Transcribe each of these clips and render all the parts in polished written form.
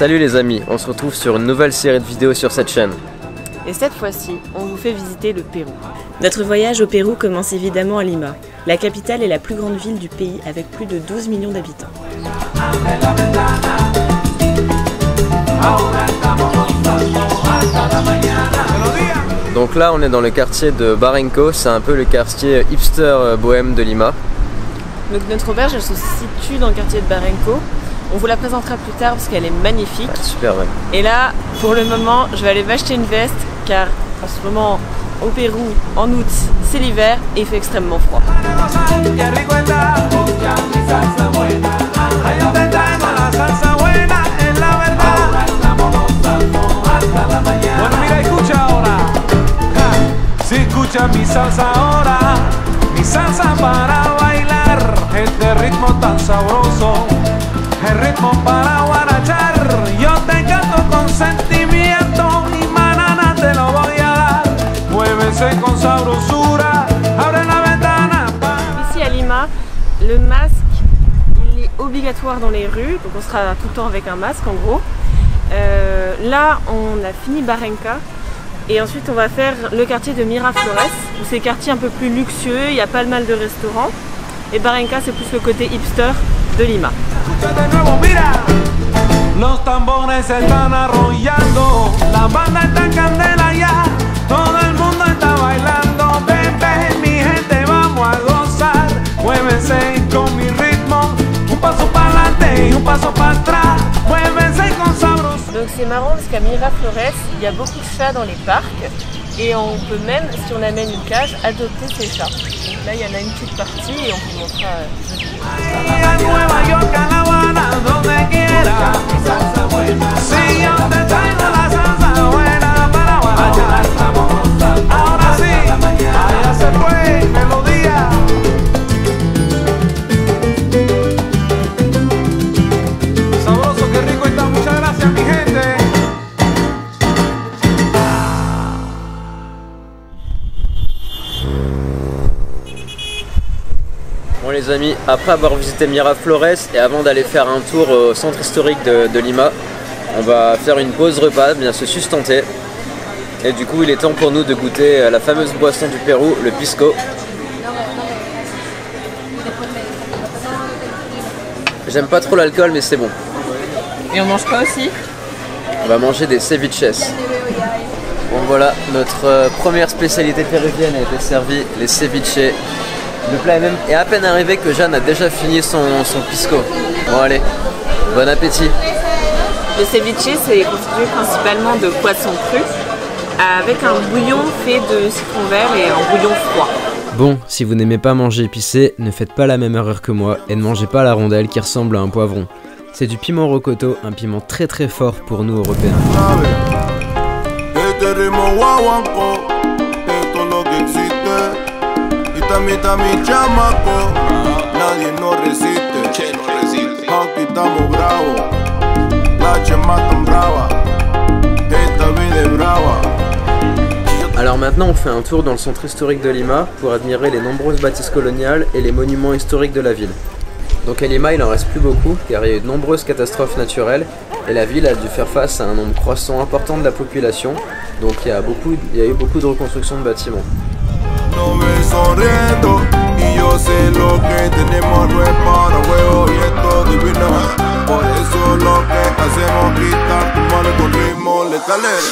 Salut les amis, on se retrouve sur une nouvelle série de vidéos sur cette chaîne. Et cette fois-ci, on vous fait visiter le Pérou. Notre voyage au Pérou commence évidemment à Lima, la capitale et la plus grande ville du pays avec plus de 12 millions d'habitants. Donc là on est dans le quartier de Barranco, c'est un peu le quartier hipster bohème de Lima. Donc notre auberge elle se situe dans le quartier de Barranco. On vous la présentera plus tard parce qu'elle est magnifique. Ouais, super belle. Et là, pour le moment, je vais aller m'acheter une veste car en ce moment, au Pérou, en août, c'est l'hiver et il fait extrêmement froid. El ritmo para guarachar, yo te canto con sentimiento, mi banana te lo voy a dar, muévese con sabrosura, abre la ventana. Ici à Lima, le masque, il est obligatoire dans les rues, donc on sera tout le temps avec un masque en gros. Là, on a fini Barranca et ensuite on va faire le quartier de Miraflores, où c'est le quartier un peu plus luxueux, il y a pas mal de restaurants. Et Barranca, c'est plus le côté hipster de Lima. Los tambores están arrollando, la banda está en candela ya, todo el mundo está bailando, bebé, mi gente, vamos a gozar, muévense con mi ritmo, un paso para adelante y un paso para atrás, muévense con sabroso. Donc c'est marrant parce qu'à Miraflores, il y a beaucoup de chats dans les parcs et on peut même, si on amène une cage, adopter ces chats. Donc là, il y en a une petite partie et on vous montrera. Bon les amis, après avoir visité Miraflores et avant d'aller faire un tour au centre historique de Lima, on va faire une pause repas, bien se sustenter. Et du coup il est temps pour nous de goûter la fameuse boisson du Pérou, le pisco. J'aime pas trop l'alcool mais c'est bon. Et on mange quoi aussi? On va manger des ceviches. Bon voilà, notre première spécialité péruvienne a été servie, les ceviches. Le plat est à peine arrivé que Jeanne a déjà fini son pisco. Bon allez, bon appétit. Le ceviche c'est constitué principalement de poisson cru avec un bouillon fait de citron vert et un bouillon froid. Bon, si vous n'aimez pas manger épicé, ne faites pas la même erreur que moi et ne mangez pas la rondelle qui ressemble à un poivron. C'est du piment rocoto, un piment très très fort pour nous Européens. Mi chamaco, nadie nos resiste, aquí estamos bravos, la chema tan brava, esta vida es brava. Alors maintenant on fait un tour dans le centre historique de Lima pour admirer les nombreuses bâtisses coloniales et les monuments historiques de la ville. Donc à Lima il en reste plus beaucoup car il y a eu de nombreuses catastrophes naturelles et la ville a dû faire face à un nombre croissant important de la population, donc il y a eu beaucoup de reconstruction de bâtiments. No me sonriendo y yo sé lo que tenemos no es para huevo y esto divino. Por eso lo que hacemos gritar tu madre con ritmo letales.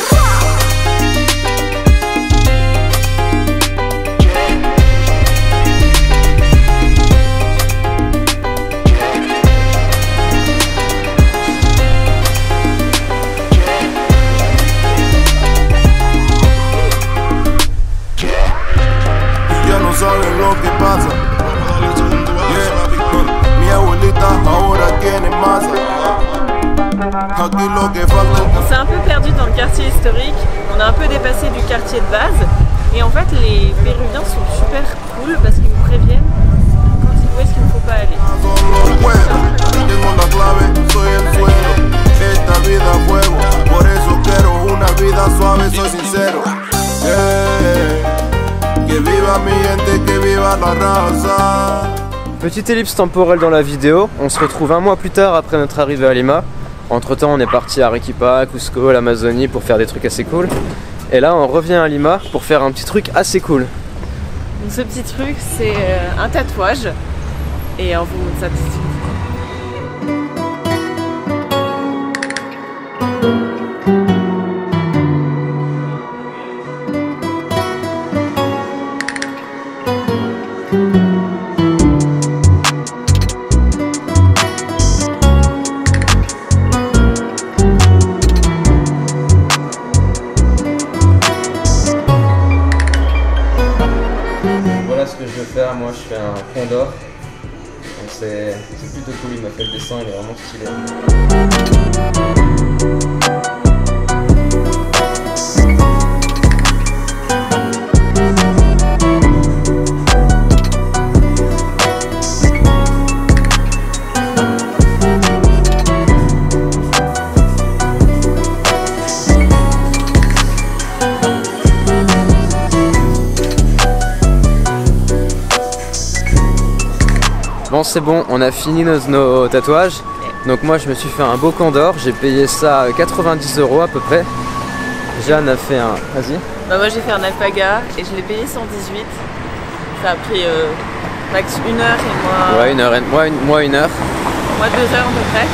Saben lo que pasa. Yeah. Mi abuelita ahora tiene masa. Aquí lo que falta. On s'est un peu perdu dans le quartier historique. On a un peu dépassé du quartier de base. Et en fait, les Péruviens sont super cool parce qu'ils nous préviennent quand ils voient ce qu'il ne faut pas aller. Tengo la clave, soy el suelo. Esta vida fuego. Por eso quiero una vida suave, soy sincero. Yeah. Que viva mi gente, que viva la raza. Petite ellipse temporelle dans la vidéo, on se retrouve un mois plus tard après notre arrivée à Lima. Entre temps, on est parti à Arequipa, Cusco, l'Amazonie pour faire des trucs assez cool. Et là, on revient à Lima pour faire un petit truc assez cool. Donc ce petit truc, c'est un tatouage. Et on vous montre ça tout de suite. Voilà ce que je vais faire, moi je fais un condor. Donc c'est plutôt cool, il m'a fait le dessin, il est vraiment stylé. Bon c'est bon, on a fini nos tatouages. Donc moi je me suis fait un beau condor, j'ai payé ça 90 € à peu près. Jeanne a fait un... Vas-y. Bah moi j'ai fait un alpaga et je l'ai payé 118. Ça a pris max 1 heure et moi... Ouais, une heure. Moi 2 heures à peu près.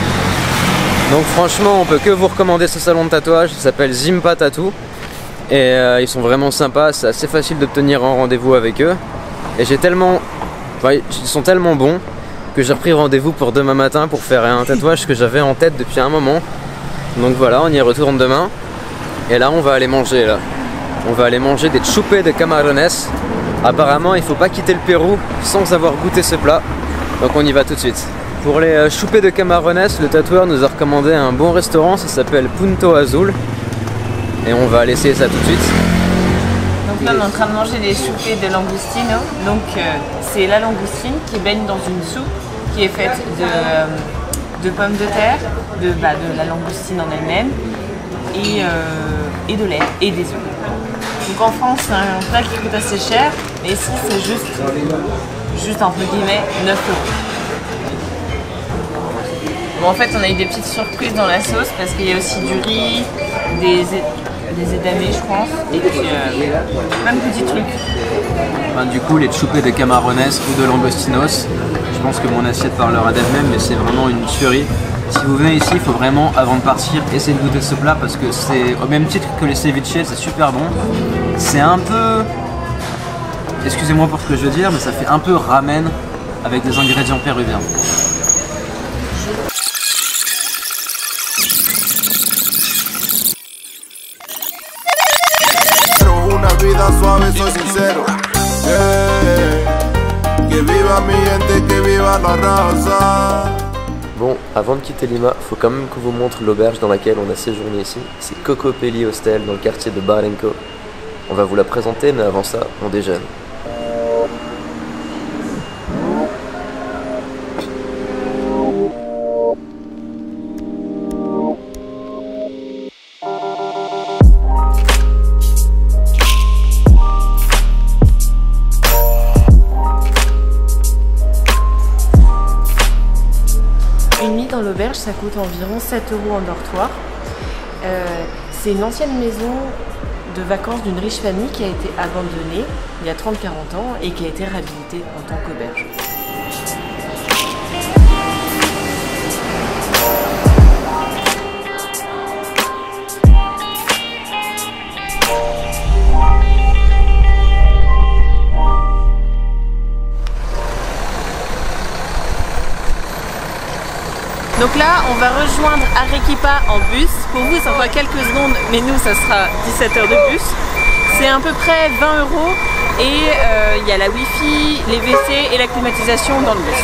Donc franchement on peut que vous recommander ce salon de tatouage, il s'appelle Zimpa Tattoo. Et ils sont vraiment sympas, c'est assez facile d'obtenir un rendez-vous avec eux. Et j'ai tellement... Enfin, ils sont tellement bons que j'ai repris rendez-vous pour demain matin pour faire un tatouage que j'avais en tête depuis un moment. Donc voilà, on y retourne demain. Et là on va aller manger là. On va aller manger des chupes de camarones. Apparemment il faut pas quitter le Pérou sans avoir goûté ce plat. Donc on y va tout de suite. Pour les chupes de camarones, le tatoueur nous a recommandé un bon restaurant, ça s'appelle Punto Azul. Et on va aller essayer ça tout de suite. Donc là on est en train de manger des chupes de langostino. Donc c'est la langoustine qui baigne dans une soupe qui est faite de pommes de terre, de la langoustine en elle-même et de lait et des œufs. Donc en France c'est un plat qui coûte assez cher, mais ici c'est juste entre guillemets 9 €. Bon, en fait on a eu des petites surprises dans la sauce parce qu'il y a aussi du riz, des edamame je pense, et puis plein de petits trucs. Enfin, du coup les chupes de camarones ou de langostinos, je pense que mon assiette parlera d'elle-même, mais c'est vraiment une tuerie. Si vous venez ici, il faut vraiment avant de partir essayer de goûter ce plat parce que c'est au même titre que les ceviches, c'est super bon. C'est un peu, excusez-moi pour ce que je veux dire, mais ça fait un peu ramen avec des ingrédients péruviens. Vida suave, soy sincero. Que viva mi gente, que viva la raza. Bon, avant de quitter Lima, faut quand même que vous montre l'auberge dans laquelle on a séjourné ici. C'est Cocopelli Hostel dans le quartier de Barranco. On va vous la présenter, mais avant ça, on déjeune. Une nuit dans l'auberge, ça coûte environ 7 € en dortoir. C'est une ancienne maison de vacances d'une riche famille qui a été abandonnée il y a 30-40 ans et qui a été réhabilitée en tant qu'auberge. Donc là, on va rejoindre Arequipa en bus. Pour vous, ça fera quelques secondes, mais nous, ça sera 17 heures de bus. C'est à peu près 20 € et il y a la Wi-Fi, les WC et la climatisation dans le bus.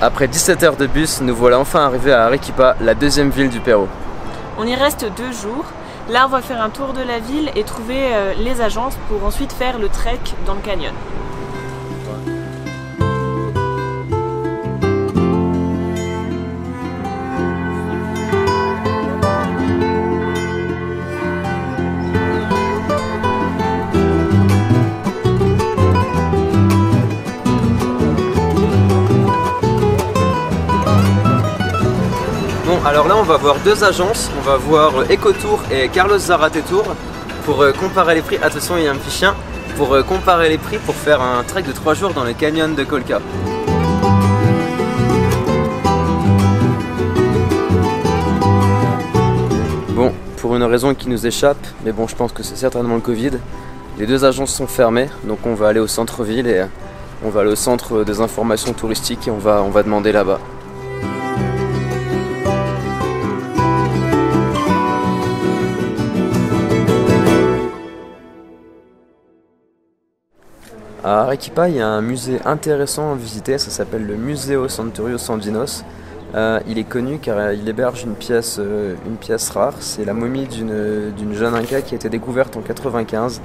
après 17 heures de bus, nous voilà enfin arrivés à Arequipa, la deuxième ville du Pérou. On y reste 2 jours. Là, on va faire un tour de la ville et trouver les agences pour ensuite faire le trek dans le canyon. Alors là on va voir 2 agences, on va voir Ecotour et Carlos Zarate Tour pour comparer les prix. Attention, il y a un petit chien. Pour comparer les prix pour faire un trek de 3 jours dans le canyon de Colca. Bon, pour une raison qui nous échappe, mais bon je pense que c'est certainement le Covid, les 2 agences sont fermées, donc on va aller au centre-ville et on va aller au centre des informations touristiques et on va demander là-bas. À Arequipa, il y a un musée intéressant à visiter, ça s'appelle le Museo Centurios Andinos. Il est connu car il héberge une pièce rare, c'est la momie d'une jeune Inca qui a été découverte en 95.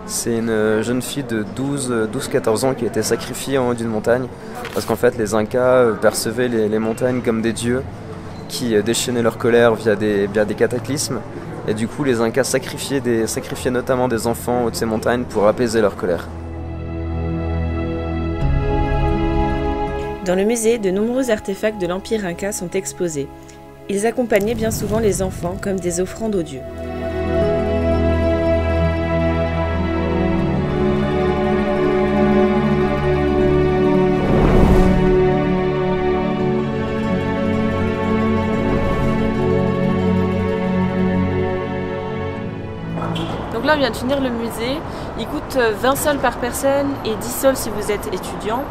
C'est une jeune fille de 12-14 ans qui a été sacrifiée en haut d'une montagne parce qu'en fait les Incas percevaient les montagnes comme des dieux qui déchaînaient leur colère via des cataclysmes. Et du coup les Incas sacrifiaient notamment des enfants au haut de ces montagnes pour apaiser leur colère. Dans le musée, de nombreux artefacts de l'Empire Inca sont exposés. Ils accompagnaient bien souvent les enfants comme des offrandes aux dieux. Donc là, on vient de finir le musée. Il coûte 20 sols par personne et 10 sols si vous êtes étudiant.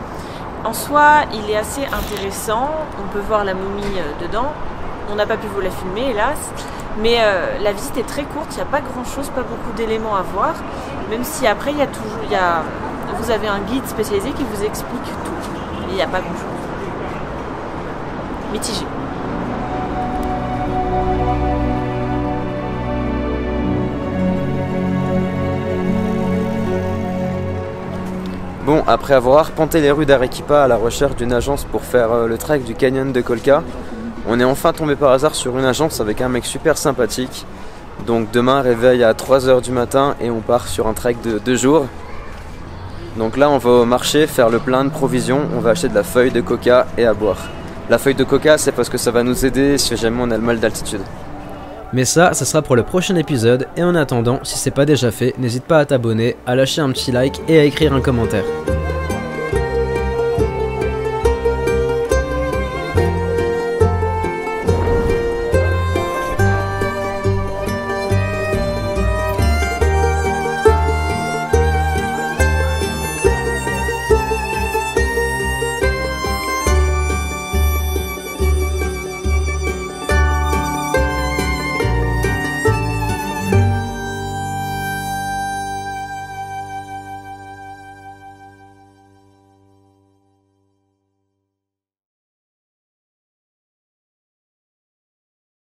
En soi, il est assez intéressant, on peut voir la momie dedans, on n'a pas pu vous la filmer hélas, mais la visite est très courte, il n'y a pas grand chose, pas beaucoup d'éléments à voir, même si après vous avez un guide spécialisé qui vous explique tout, mais il n'y a pas grand chose. Mitigé. Bon, après avoir arpenté les rues d'Arequipa à la recherche d'une agence pour faire le trek du canyon de Colca, on est enfin tombé par hasard sur une agence avec un mec super sympathique. Donc demain, réveil à 3 h du matin et on part sur un trek de 2 jours. Donc là, on va au marché faire le plein de provisions, on va acheter de la feuille de coca et à boire. La feuille de coca, c'est parce que ça va nous aider si jamais on a le mal d'altitude. Mais ça sera pour le prochain épisode, et en attendant, si c'est pas déjà fait, n'hésite pas à t'abonner, à lâcher un petit like et à écrire un commentaire.